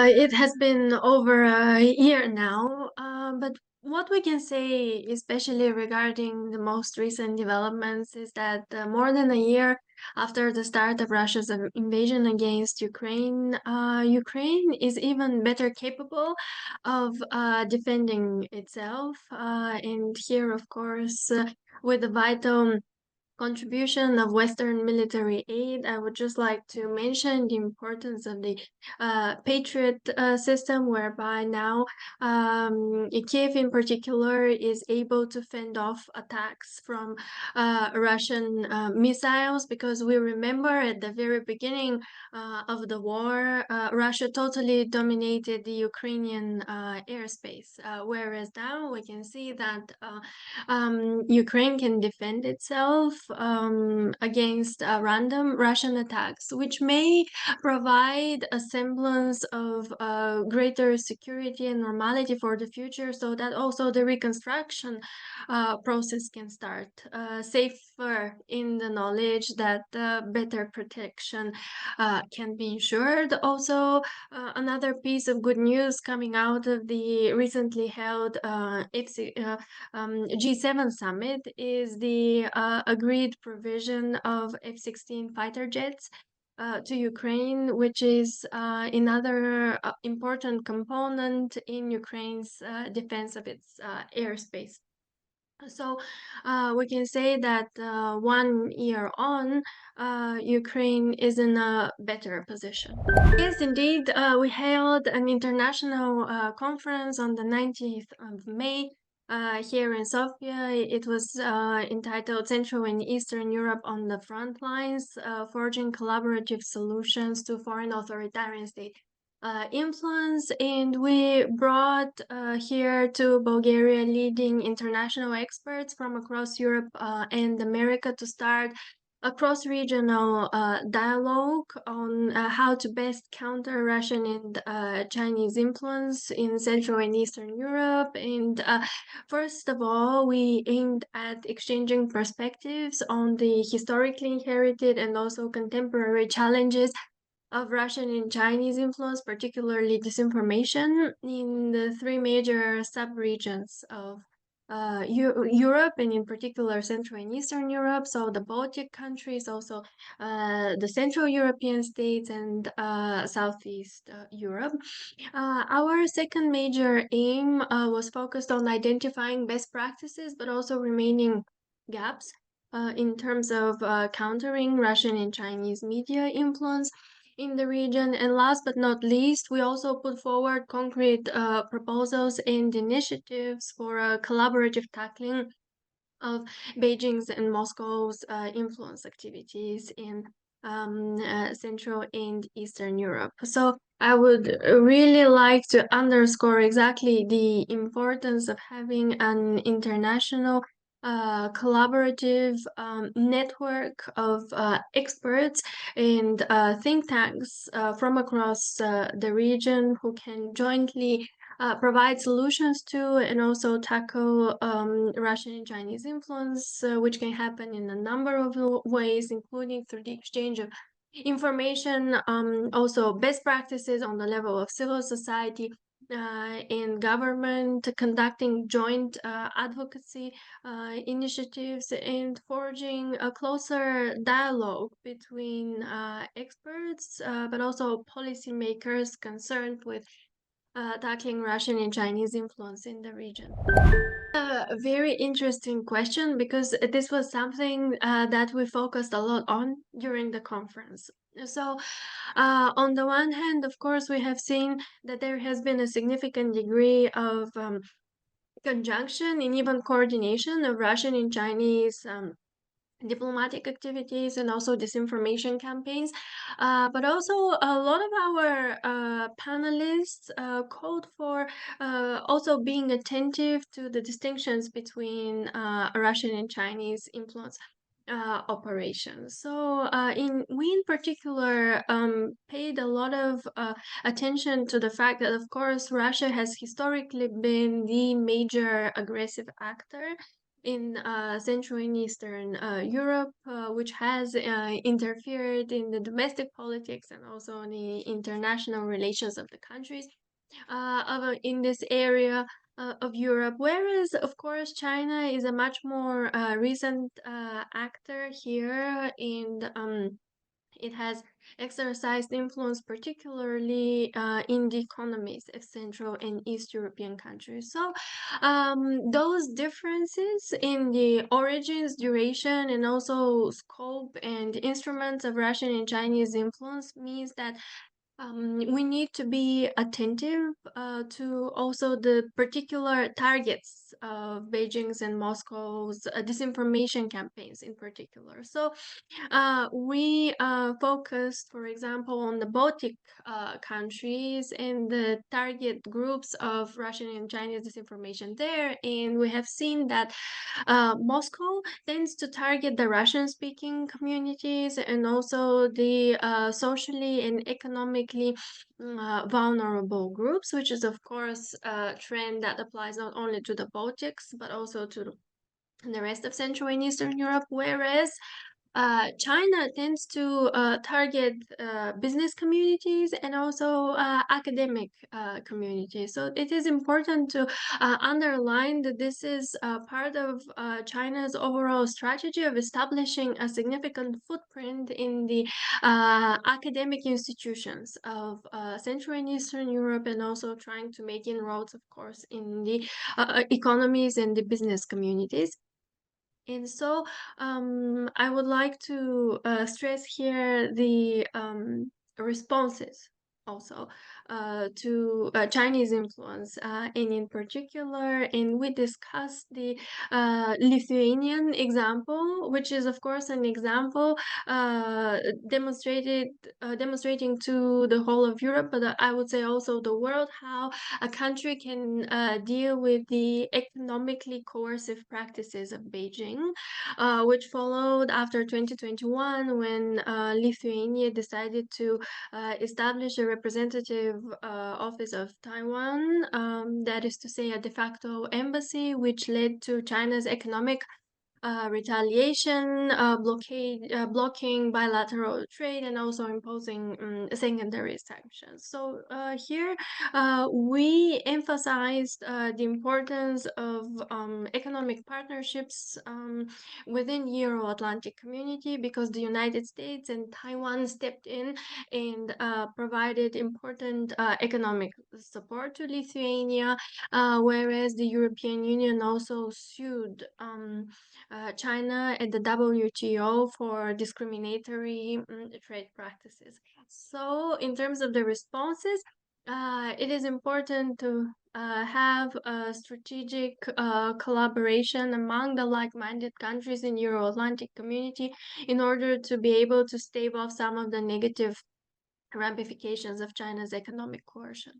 it has been over a year now, but what we can say, especially regarding the most recent developments, is that more than a year after the start of Russia's invasion against Ukraine, Ukraine is even better capable of defending itself. And here, of course, with the vital contribution of Western military aid, I would just like to mention the importance of the Patriot system, whereby now Kiev in particular is able to fend off attacks from Russian missiles, because we remember at the very beginning of the war, Russia totally dominated the Ukrainian airspace, whereas now we can see that Ukraine can defend itself against random Russian attacks, which may provide a semblance of greater security and normality for the future, so that also the reconstruction process can start safer in the knowledge that better protection can be ensured. Also, another piece of good news coming out of the recently held G7 summit is the agreed provision of F-16 fighter jets to Ukraine, which is another important component in Ukraine's defense of its airspace. So we can say that 1 year on, Ukraine is in a better position. Yes, indeed, we held an international conference on the 19th of May here in Sofia. It was entitled Central and Eastern Europe on the Front Lines, Forging Collaborative Solutions to Foreign Authoritarian State influence, and we brought here to Bulgaria leading international experts from across Europe and America to start a cross-regional dialogue on how to best counter Russian and Chinese influence in Central and Eastern Europe. And first of all, we aimed at exchanging perspectives on the historically inherited and also contemporary challenges of Russian and Chinese influence, particularly disinformation, in the three major sub-regions of Europe, and in particular Central and Eastern Europe, so the Baltic countries, also the Central European states, and Southeast Europe. Our second major aim was focused on identifying best practices, but also remaining gaps in terms of countering Russian and Chinese media influence in the region. And last but not least, we also put forward concrete proposals and initiatives for a collaborative tackling of Beijing's and Moscow's influence activities in Central and Eastern Europe. So I would really like to underscore exactly the importance of having an international collaborative network of experts and think tanks from across the region who can jointly provide solutions to and also tackle Russian and Chinese influence, which can happen in a number of ways, including through the exchange of information, also best practices on the level of civil society, in government, conducting joint advocacy initiatives, and forging a closer dialogue between experts, but also policymakers concerned with tackling Russian and Chinese influence in the region. A very interesting question, because this was something that we focused a lot on during the conference. So, on the one hand, of course, we have seen that there has been a significant degree of conjunction and even coordination of Russian and Chinese diplomatic activities and also disinformation campaigns. But also a lot of our panelists called for also being attentive to the distinctions between Russian and Chinese influence operations. So we in particular paid a lot of attention to the fact that, of course, Russia has historically been the major aggressive actor in Central and Eastern Europe, which has interfered in the domestic politics and also in the international relations of the countries in this area of Europe. Whereas, of course, China is a much more recent actor here, and it has exercised influence, particularly in the economies of Central and East European countries. So, those differences in the origins, duration, and also scope and instruments of Russian and Chinese influence means that we need to be attentive to also the particular targets of Beijing's and Moscow's disinformation campaigns in particular. So we focused, for example, on the Baltic countries and the target groups of Russian and Chinese disinformation there. And we have seen that Moscow tends to target the Russian-speaking communities and also the socially and economically vulnerable groups, which is, of course, a trend that applies not only to the Baltics, but also to the rest of Central and Eastern Europe, whereas China tends to target business communities and also academic communities. So it is important to underline that this is part of China's overall strategy of establishing a significant footprint in the academic institutions of Central and Eastern Europe, and also trying to make inroads, of course, in the economies and the business communities. And so I would like to stress here the responses also to Chinese influence, and in particular, and we discussed the Lithuanian example, which is, of course, an example demonstrating to the whole of Europe, but I would say also the world, how a country can deal with the economically coercive practices of Beijing, which followed after 2021 when Lithuania decided to establish a representative office of Taiwan, that is to say, a de facto embassy, which led to China's economic retaliation, blocking bilateral trade, and also imposing secondary sanctions. So here we emphasized the importance of economic partnerships within Euro-Atlantic community, because the United States and Taiwan stepped in and provided important economic support to Lithuania, whereas the European Union also sued China at the WTO for discriminatory trade practices. So, in terms of the responses, it is important to have a strategic collaboration among the like-minded countries in Euro-Atlantic community in order to be able to stave off some of the negative ramifications of China's economic coercion.